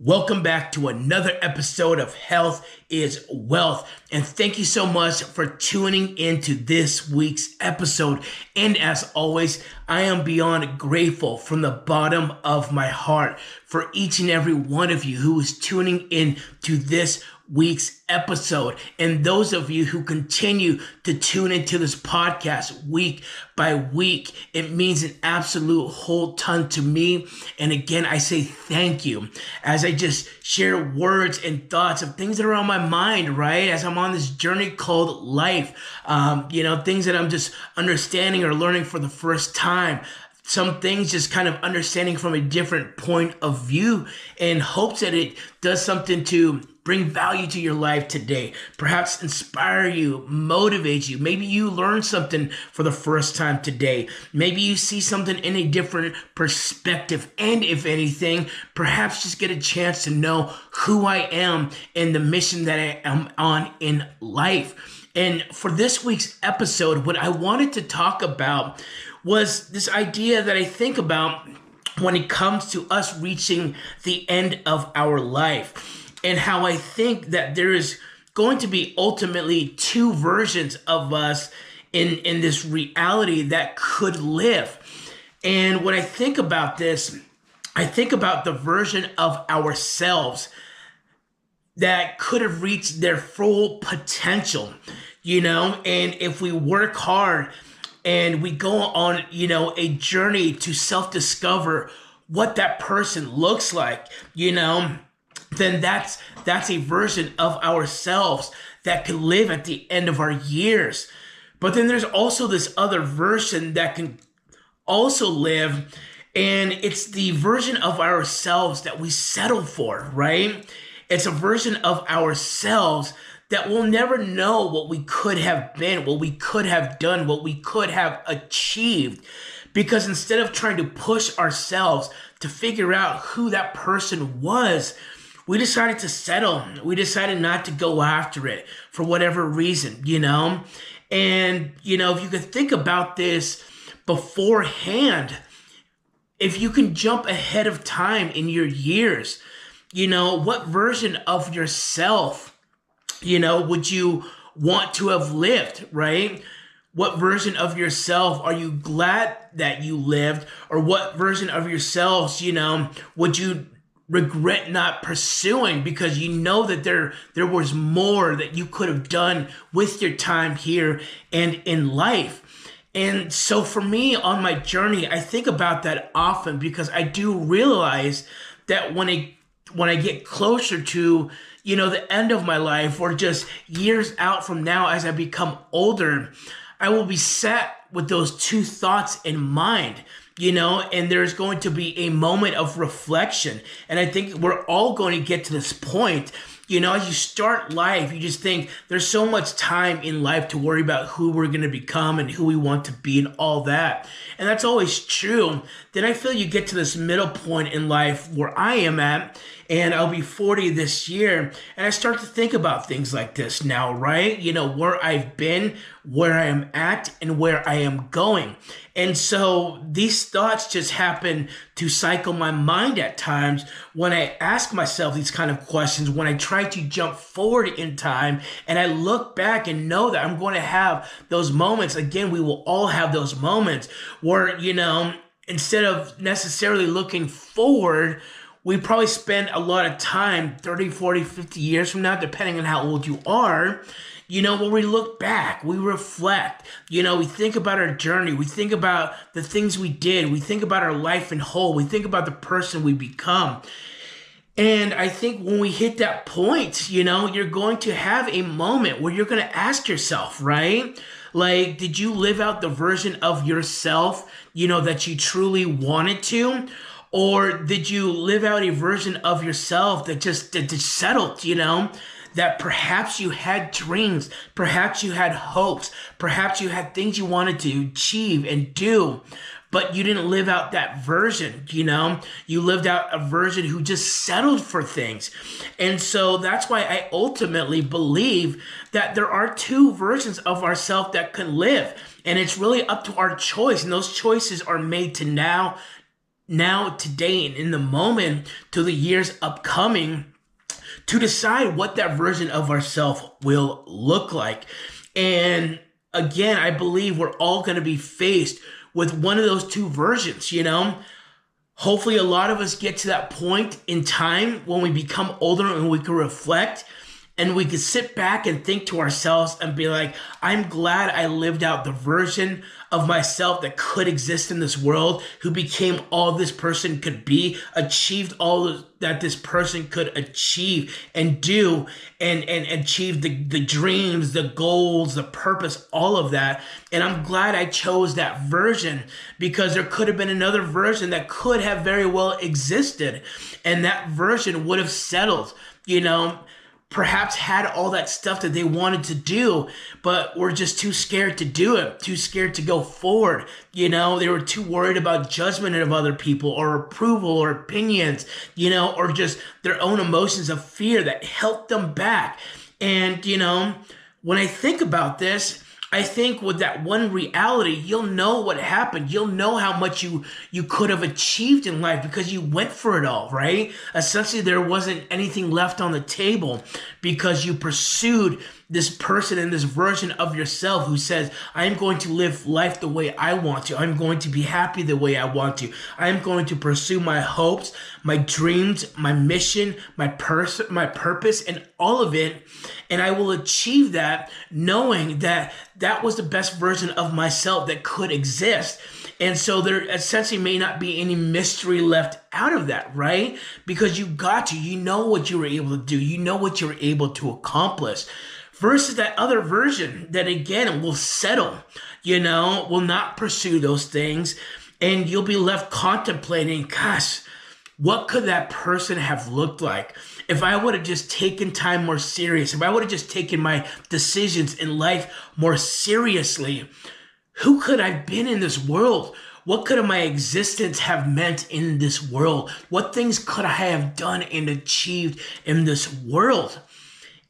Welcome back to another episode of Health is Wealth. And thank you so much for tuning into this week's episode. And as always, I am beyond grateful from the bottom of my heart for each and every one of you who is tuning in to this week's episode. And those of you who continue to tune into this podcast week by week, it means an absolute whole ton to me. And again, I say thank you as I just share words and thoughts of things that are on my mind, right? As I'm on this journey called life, things that I'm just understanding or learning for the first time. Some things just kind of understanding from a different point of view in hopes that it does something to bring value to your life today, perhaps inspire you, motivate you. Maybe you learn something for the first time today. Maybe you see something in a different perspective. And if anything, perhaps just get a chance to know who I am and the mission that I am on in life. And for this week's episode, what I wanted to talk about was this idea that I think about when it comes to us reaching the end of our life. And how I think that there is going to be ultimately two versions of us in this reality that could live. And when I think about this, I think about the version of ourselves that could have reached their full potential, and if we work hard and we go on, a journey to self-discover what that person looks like, then that's a version of ourselves that can live at the end of our years. But then there's also this other version that can also live, and it's the version of ourselves that we settle for, right? It's a version of ourselves that we'll never know what we could have been, what we could have done, what we could have achieved. Because instead of trying to push ourselves to figure out who that person was, we decided to settle. We decided not to go after it for whatever reason, And, if you could think about this beforehand, if you can jump ahead of time in your years, what version of yourself, would you want to have lived, right? What version of yourself are you glad that you lived? Or what version of yourselves, would you regret not pursuing because that there was more that you could have done with your time here and in life. And so for me on my journey, I think about that often because I do realize that when I get closer to, the end of my life or just years out from now as I become older, I will be sat with those two thoughts in mind. And there's going to be a moment of reflection. And I think we're all going to get to this point. As you start life, you just think there's so much time in life to worry about who we're going to become and who we want to be and all that. And that's always true. Then I feel you get to this middle point in life where I am at, and I'll be 40 this year. And I start to think about things like this now, right? Where I've been, where I am at, and where I am going. And so these thoughts just happen to cycle my mind at times when I ask myself these kind of questions, when I try to jump forward in time and I look back and know that I'm going to have those moments. Again, we will all have those moments where, instead of necessarily looking forward, we probably spend a lot of time, 30, 40, 50 years from now, depending on how old you are, when we look back, we reflect, we think about our journey, we think about the things we did, we think about our life in whole, we think about the person we become. And I think when we hit that point, you're going to have a moment where you're going to ask yourself, right? Like, did you live out the version of yourself, that you truly wanted to? Or did you live out a version of yourself that just settled, that perhaps you had dreams, perhaps you had hopes, perhaps you had things you wanted to achieve and do, but you didn't live out that version, You lived out a version who just settled for things. And so that's why I ultimately believe that there are two versions of ourselves that can live. And it's really up to our choice. And those choices are made to now now, today, and in the moment to the years upcoming to decide what that version of ourselves will look like. And again, I believe we're all going to be faced with one of those two versions, you know? Hopefully a lot of us get to that point in time when we become older and we can reflect and we can sit back and think to ourselves and be like, I'm glad I lived out the version of myself that could exist in this world, who became all this person could be, achieved all that this person could achieve and do, and achieve the dreams, the goals, the purpose, all of that. And I'm glad I chose that version, because there could have been another version that could have very well existed. And that version would have settled, you know, perhaps had all that stuff that they wanted to do, but were just too scared to do it, too scared to go forward. You know, they were too worried about judgment of other people or approval or opinions, you know, or just their own emotions of fear that held them back. And, you know, when I think about this, I think with that one reality, you'll know what happened. You'll know how much you could have achieved in life because you went for it all, right? Essentially, there wasn't anything left on the table because you pursued this person and this version of yourself who says, I'm going to live life the way I want to. I'm going to be happy the way I want to. I'm going to pursue my hopes, my dreams, my mission, my purpose, and all of it. And I will achieve that knowing that that was the best version of myself that could exist. And so there essentially may not be any mystery left out of that, right? Because you know what you were able to do. You know what you were able to accomplish. Versus that other version that, again, will settle, you know, will not pursue those things. And you'll be left contemplating, gosh, what could that person have looked like if I would have just taken time more serious, if I would have just taken my decisions in life more seriously? Who could I have been in this world? What could my existence have meant in this world? What things could I have done and achieved in this world?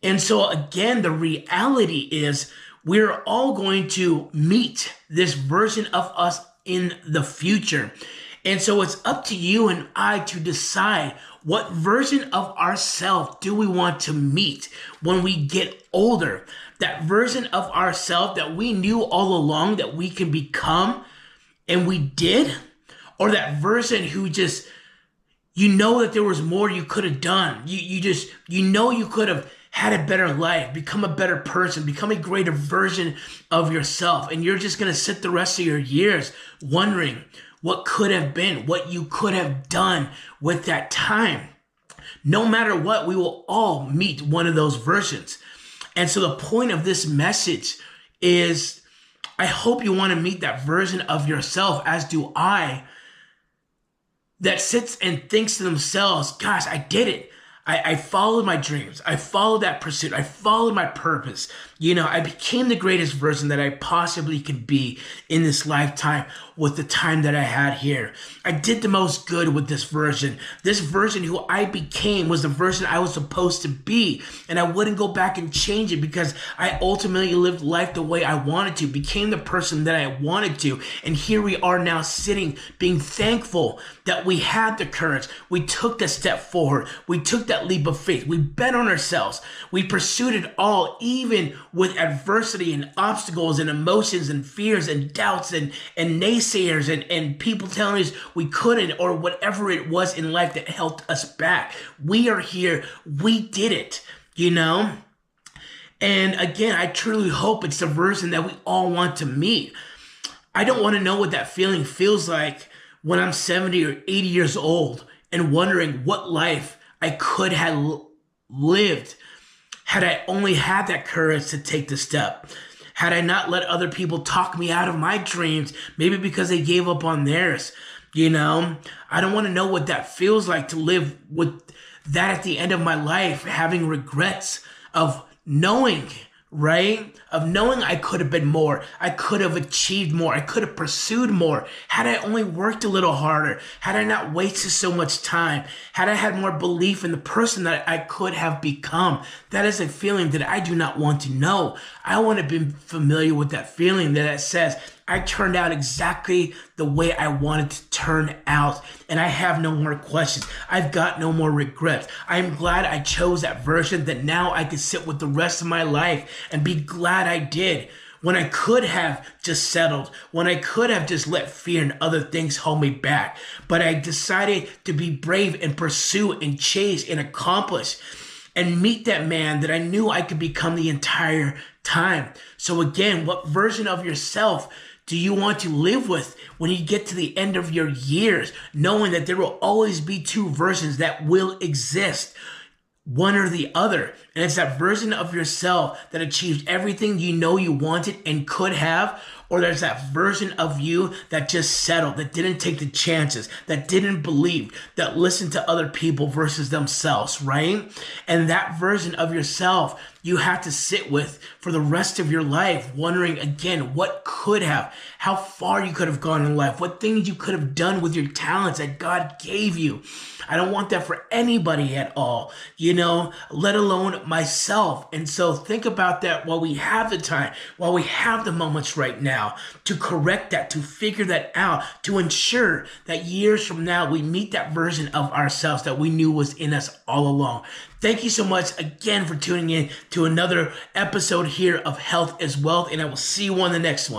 And so again, the reality is we're all going to meet this version of us in the future. And so it's up to you and I to decide what version of ourselves do we want to meet when we get older. That version of ourselves that we knew all along that we can become and we did, or that version who just, you know that there was more you could have done. You know you could have had a better life, become a better person, become a greater version of yourself. And you're just going to sit the rest of your years wondering what could have been, what you could have done with that time. No matter what, we will all meet one of those versions. And so the point of this message is, I hope you want to meet that version of yourself, as do I, that sits and thinks to themselves, gosh, I did it. I followed my dreams. I followed that pursuit. I followed my purpose. You know, I became the greatest version that I possibly could be in this lifetime with the time that I had here. I did the most good with this version. This version who I became was the version I was supposed to be. And I wouldn't go back and change it because I ultimately lived life the way I wanted to, became the person that I wanted to. And here we are now sitting, being thankful that we had the courage. We took the step forward. We took that leap of faith. We bet on ourselves. We pursued it all, even with adversity and obstacles and emotions and fears and doubts and naysayers and people telling us we couldn't, or whatever it was in life that held us back. We are here. We did it, you know? And again, I truly hope it's the version that we all want to meet. I don't want to know what that feeling feels like when I'm 70 or 80 years old and wondering what life I could have lived had I only had that courage to take the step. Had I not let other people talk me out of my dreams, maybe because they gave up on theirs. You know, I don't want to know what that feels like to live with that at the end of my life, having regrets of knowing, right? Of knowing I could have been more. I could have achieved more. I could have pursued more. Had I only worked a little harder. Had I not wasted so much time. Had I had more belief in the person that I could have become. That is a feeling that I do not want to know. I want to be familiar with that feeling that it says, I turned out exactly the way I wanted to turn out. And I have no more questions. I've got no more regrets. I'm glad I chose that version that now I can sit with the rest of my life and be glad I did. When I could have just settled, when I could have just let fear and other things hold me back. But I decided to be brave and pursue and chase and accomplish and meet that man that I knew I could become the entire time. So again, what version of yourself do you want to live with when you get to the end of your years, knowing that there will always be two versions that will exist? One or the other. And it's that version of yourself that achieved everything you know you wanted and could have, or there's that version of you that just settled, that didn't take the chances, that didn't believe, that listened to other people versus themselves, right? And that version of yourself you have to sit with for the rest of your life, wondering again, what could have, how far you could have gone in life, what things you could have done with your talents that God gave you. I don't want that for anybody at all, let alone myself. And so think about that while we have the time, while we have the moments right now to correct that, to figure that out, to ensure that years from now, we meet that version of ourselves that we knew was in us all along. Thank you so much again for tuning in to another episode here of Health is Wealth, and I will see you on the next one.